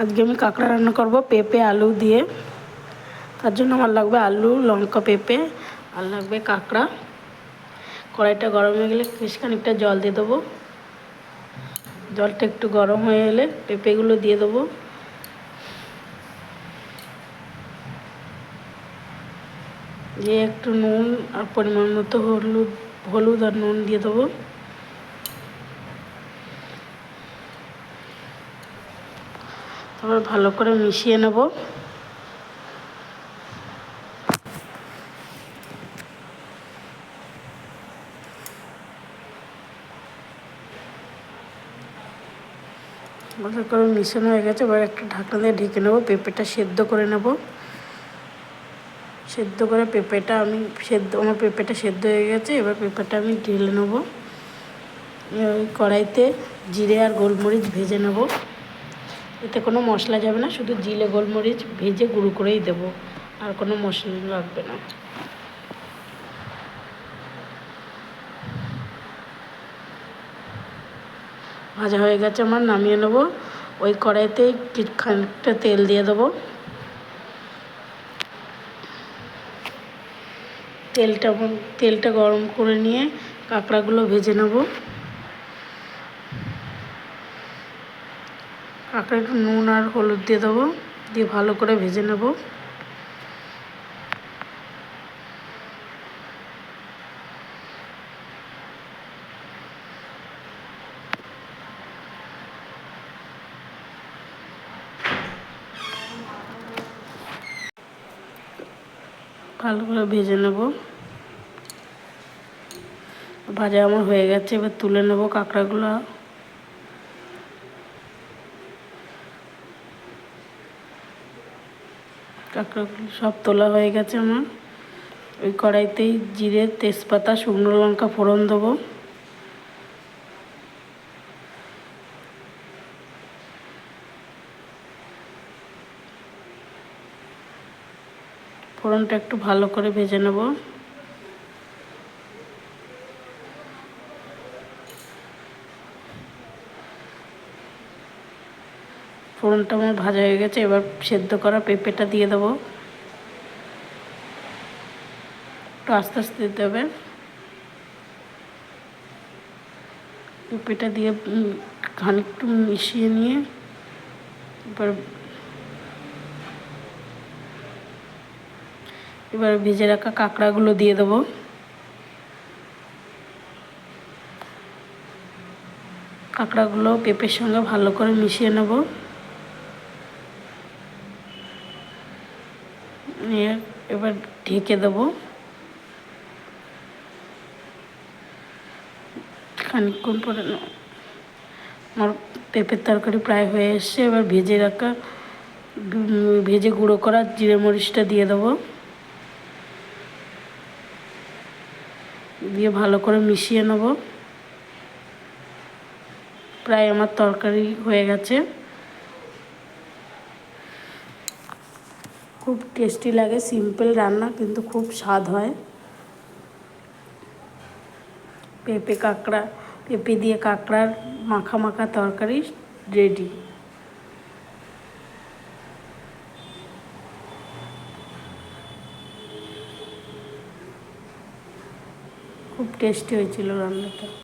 আজকে আমি কাঁকড়া রান্না করব পেঁপে আলু দিয়ে। তার জন্য আমার লাগবে আলু, লঙ্কা, পেঁপে আর লাগবে কাঁকড়া। কড়াইটা গরম হয়ে গেলে বেশ খানিকটা জল দিয়ে দেবো। জলটা একটু গরম হয়ে এলে পেঁপেগুলো দিয়ে দেবো। দিয়ে একটু নুন আর পরিমাণ মতো হলুদ আর নুন দিয়ে দেবো। তারপর ভালো করে মিশিয়ে নেব। ভালো করে মিশানো হয়ে গেছে। এবার একটা ঢাকনা দিয়ে ঢেকে নেবো। পেঁপেটা সেদ্ধ করে নেব। সেদ্ধ করে আমার পেঁপেটা সেদ্ধ হয়ে গেছে। এবার পেঁপেটা আমি ঢেলে নেব। ওই কড়াইতে জিরে আর গোলমরিচ ভেজে নেব। এতে কোনো মশলা যাবে না, শুধু জিরে গোলমরিচ ভেজে গুঁড়ো করেই দেবো, আর কোনো মশলা লাগবে না। ভাজা হয়ে গেছে আমার, নামিয়ে নেব। ওই কড়াইতে খানিকটা তেল দিয়ে দেবো। তেলটা গরম করে নিয়ে কাঁকড়াগুলো ভেজে নেব। কাঁকড়া একটু নুন আর হলুদ দিয়ে দেবো, দিয়ে ভালো করে ভেজে নেব। ভালো করে ভেজে নেব। ভাজা আমার হয়ে গেছে, এবার তুলে নেব কাঁকড়াগুলো। কাঁকড়াগুলো সব তোলা হয়ে গেছে আমার। ওই কড়াইতেই জিরে, তেজপাতা, শুকনো লঙ্কা ফোড়ন দেবো। ফোড়নটা একটু ভালো করে ভেজে নেব। ফোড়নটা আমার ভাজা হয়ে গেছে। এবার সেদ্ধ করা পেঁপেটা দিয়ে দেবো। একটু আস্তে আস্তে দিতে হবে। পেঁপেটা দিয়ে খানিকটু মিশিয়ে নিয়ে এবার ভেজে রাখা কাঁকড়াগুলো দিয়ে দেবো। কাঁকড়াগুলো পেঁপের সঙ্গে ভালো করে মিশিয়ে নেব। এবার ঢেকে দেবো। খানিকক্ষণ পরে আমার পেঁপের তরকারি প্রায় হয়ে এসছে। এবার ভেজে গুঁড়ো করা জিরে মরিচটা দিয়ে দেবো। দিয়ে ভালো করে মিশিয়ে নেব। প্রায় আমার তরকারি হয়ে গেছে। খুব টেস্টি লাগে, সিম্পল রান্না কিন্তু খুব স্বাদ হয়। পেঁপে দিয়ে কাঁকড়ার মাখা মাখা তরকারি রেডি। খুব টেস্টি হয়েছিল রান্নাটা।